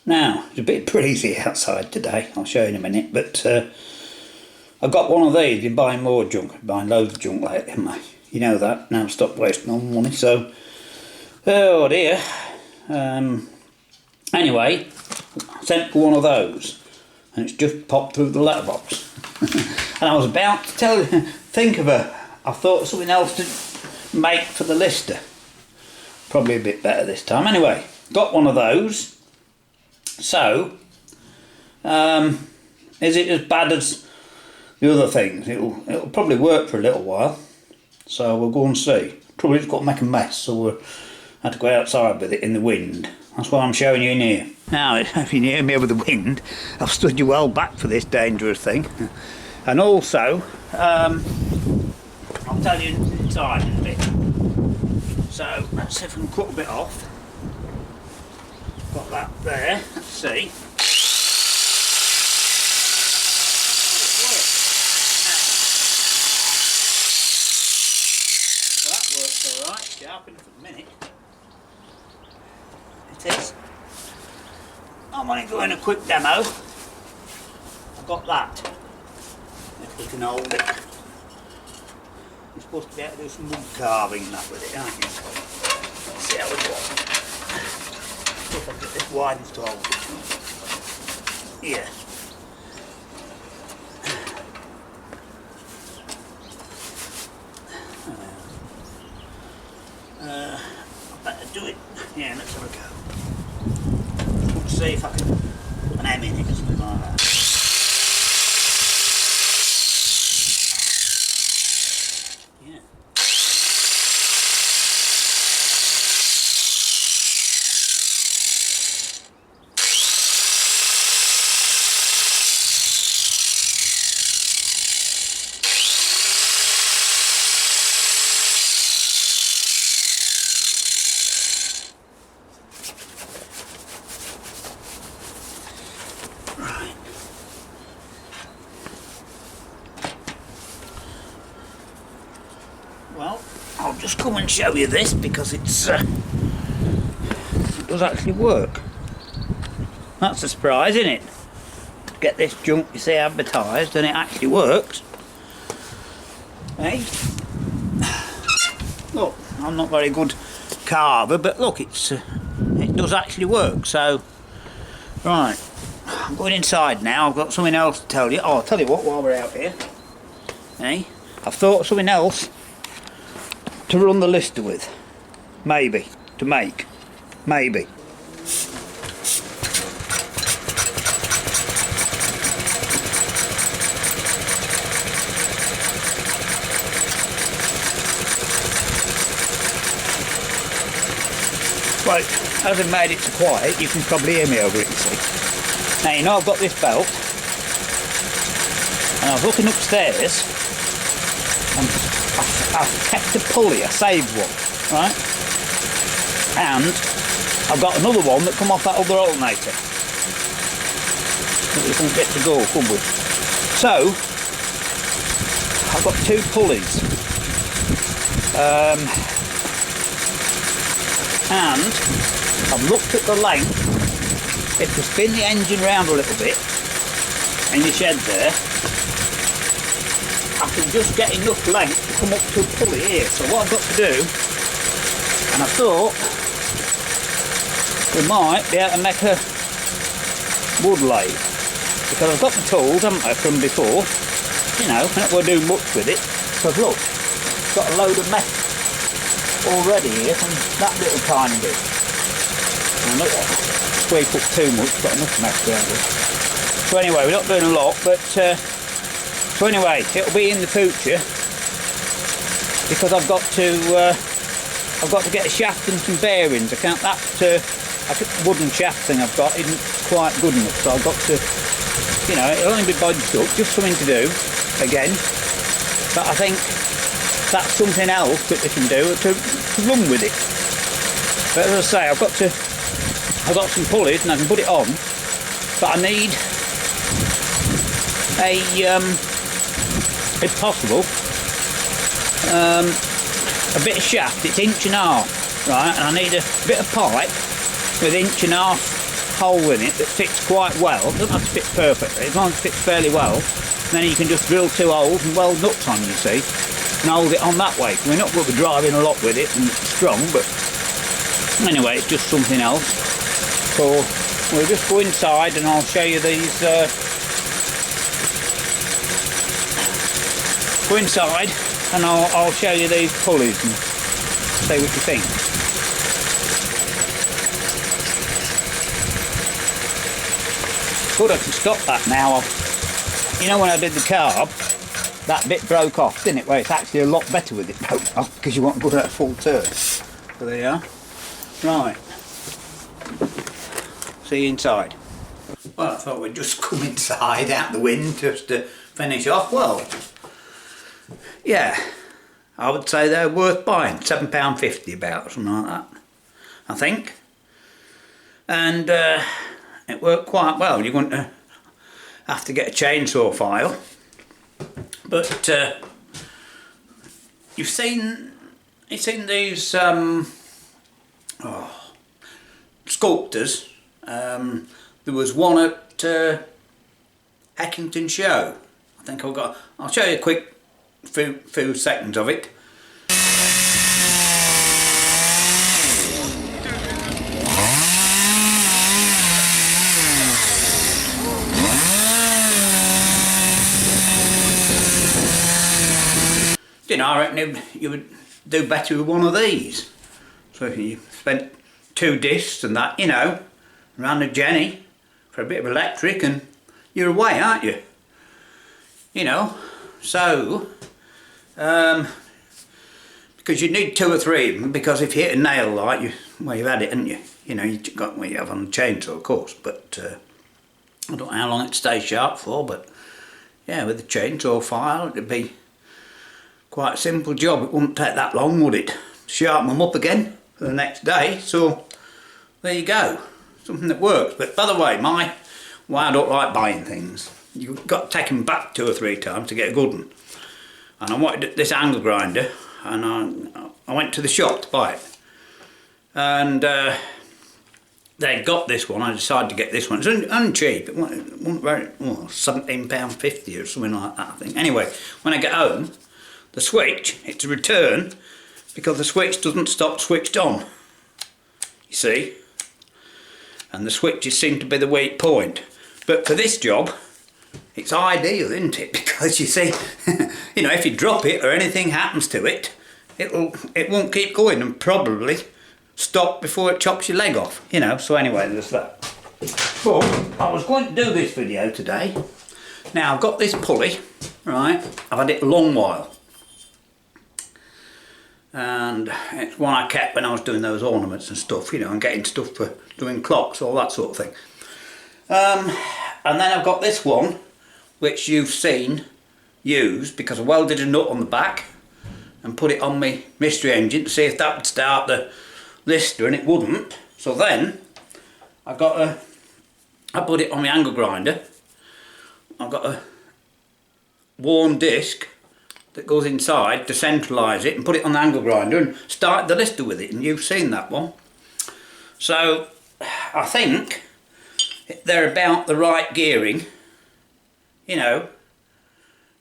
Now, it's a bit breezy outside today, I'll show you in a minute, but I got one of these. Been buying more junk, buying loads of junk lately, haven't I? You know that, now stop wasting all money, so, oh dear. Anyway, I sent for one of those, and it's just popped through the letterbox. And I was about to think of I thought of something else to make for the lister. Probably a bit better this time. Anyway, got one of those. So, is it as bad as the other things? It'll probably work for a little while. So we'll go and see. Trouble is, it's got to make a mess, so we'll have to go outside with it in the wind. That's what I'm showing you in here. Now, if you can hear me over the wind, I've stood you well back for this dangerous thing. And also, I'll tell you inside in a bit. So, let's see if we can cut a bit off. Got that there, let's see. Well, that works alright, sharp enough at the minute. It is. I'm only doing a quick demo. I've got that. If we can hold it. You're supposed to be able to do some wood carving and that with it, aren't you? Let's see how we go. See if I can get this wide enough to hold it. Yeah. I better do it. Yeah, let's have a go. Let's see if I can put an M in it or something like that. Well, I'll just come and show you this because it does actually work. That's a surprise, isn't it? To get this junk you see advertised and it actually works. Hey? Look, I'm not very good carver, but look, it does actually work. So, right, I'm going inside now. I've got something else to tell you. Oh, I'll tell you what, while we're out here. Hey? I've thought of something else to run the lister with. Maybe. To make. Maybe. Right, as I've made it so quiet, you can probably hear me over it, you see. Now, you know I've got this belt, and I was looking upstairs, and I've kept a pulley, I saved one, right? And I've got another one that come off that other alternator that we can get to go, could we? So, I've got two pulleys. And I've looked at the length. If we spin the engine round a little bit in the shed there, I can just get enough length to come up to a pulley here. So what I've got to do, and I thought we might be able to make a wood lathe, because I've got the tools, haven't I, from before. You know, I'm not going to do much with it, because look, it's got a load of metal already here from that little tiny bit. And look, sweep up too much, got enough metal around it. So anyway, we're not doing a lot, but so anyway, it'll be in the future, because I've got to get a shaft and some bearings. I can't, that wooden shaft thing I've got isn't quite good enough, so I've got to, you know, it'll only be bodged up, just something to do again. But I think that's something else that we can do to run with it. But as I say, I've got some pulleys and I can put it on, but I need if possible, a bit of shaft. It's 1.5 inches, right? And I need a bit of pipe with 1.5 inches hole in it that fits quite well. It doesn't have to fit perfectly, as long as it fits fairly well. Then you can just drill 2 holes and weld nuts on, you see, and hold it on that way. We're not going to be driving a lot with it and it's strong, but anyway, it's just something else. So we'll just go inside and I'll show you these. Go inside and I'll show you these pulleys and see what you think. Good, I can stop that now. You know, when I did the carb, that bit broke off, didn't it? Well, it's actually a lot better with it broke off because you want to go that full turn. So there you are. Right. See you inside. Well, I thought we'd just come inside out the wind just to finish off. Well, yeah, I would say they're worth buying. £7.50 about, something like that, I think. And it worked quite well. You're going to have to get a chainsaw file. But you've seen these sculptors. There was one at Eckington Show. I think I'll show you a quick few seconds of it. You know, I reckon you would do better with one of these. So if you spent 2 discs and that, you know, around a Jenny for a bit of electric and you're away, aren't you? You know, so because you need 2 or 3 of them, because if you hit a nail like well, you've had it, haven't you? You know, you've got what you have on the chainsaw, of course, but I don't know how long it stays sharp for, but yeah, with the chainsaw file it'd be quite a simple job. It wouldn't take that long, would it? Sharpen them up again for the next day. So there you go, something that works. But by the way, why I don't like buying things, you've got to take them back 2 or 3 times to get a good one. And I wanted this angle grinder, and I went to the shop to buy it, and they got this one. I decided to get this one. It's uncheap. It wasn't very, well, £17.50 or something like that, I think. Anyway, when I get home, the switch, it's a return because the switch doesn't stop switched on, you see, and the switches seem to be the weak point. But for this job, it's ideal, isn't it? Because you see, you know, if you drop it or anything happens to it, it won't keep going and probably stop before it chops your leg off, you know. So anyway, there's that. But I was going to do this video today. Now I've got this pulley, right? I've had it a long while. And it's one I kept when I was doing those ornaments and stuff, you know, and getting stuff for doing clocks, all that sort of thing. And then I've got this one, which you've seen used, because I welded a nut on the back and put it on my mystery engine to see if that would start the lister, and it wouldn't. So then I put it on my angle grinder. I've got a worn disc that goes inside to centralise it and put it on the angle grinder and start the lister with it, and you've seen that one. So I think they're about the right gearing, you know,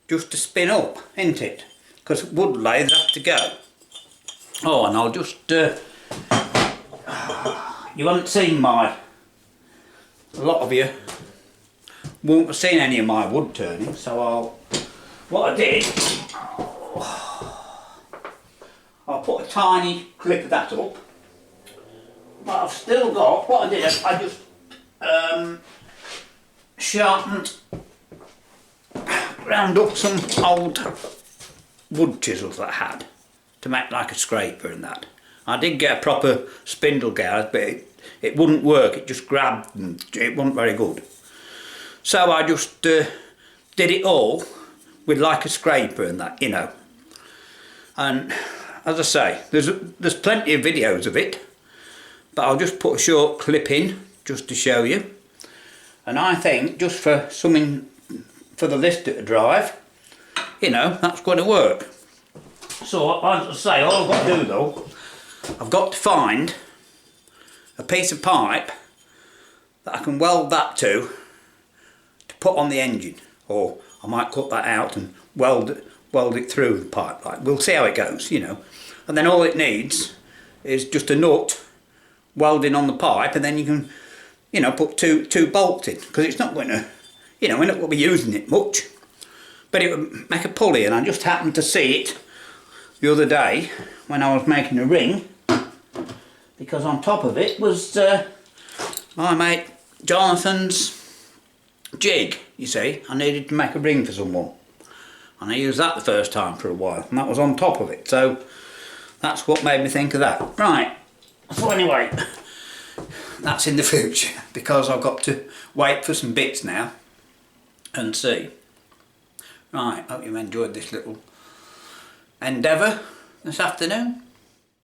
just to spin up, isn't it? Because wood lathes have to go. Oh, and I'll just you haven't seen a lot of you won't have seen any of my wood turning, so what I did, I'll put a tiny clip of that up, but I've still got, what I did, I just sharpened, round up some old wood chisels that I had to make like a scraper and that. I did get a proper spindle gouge, but it wouldn't work, it just grabbed and it wasn't very good. So I just did it all with like a scraper and that, you know. And as I say, there's plenty of videos of it, but I'll just put a short clip in just to show you. And I think just for something for the lister to drive, you know, that's going to work. So as I say, all I've got to do though, I've got to find a piece of pipe that I can weld that to put on the engine, or I might cut that out and weld it through the pipe. Like, we'll see how it goes, you know. And then all it needs is just a nut welding on the pipe, and then you can, you know, put two bolts in, because it's not going to, you know, we're not going to be using it much, but it would make a pulley. And I just happened to see it the other day when I was making a ring, because on top of it was my mate Jonathan's jig. You see, I needed to make a ring for someone, and I used that the first time for a while, and that was on top of it, so that's what made me think of that. Right, so anyway, that's in the future, because I've got to wait for some bits now and see. Right, hope you've enjoyed this little endeavour this afternoon.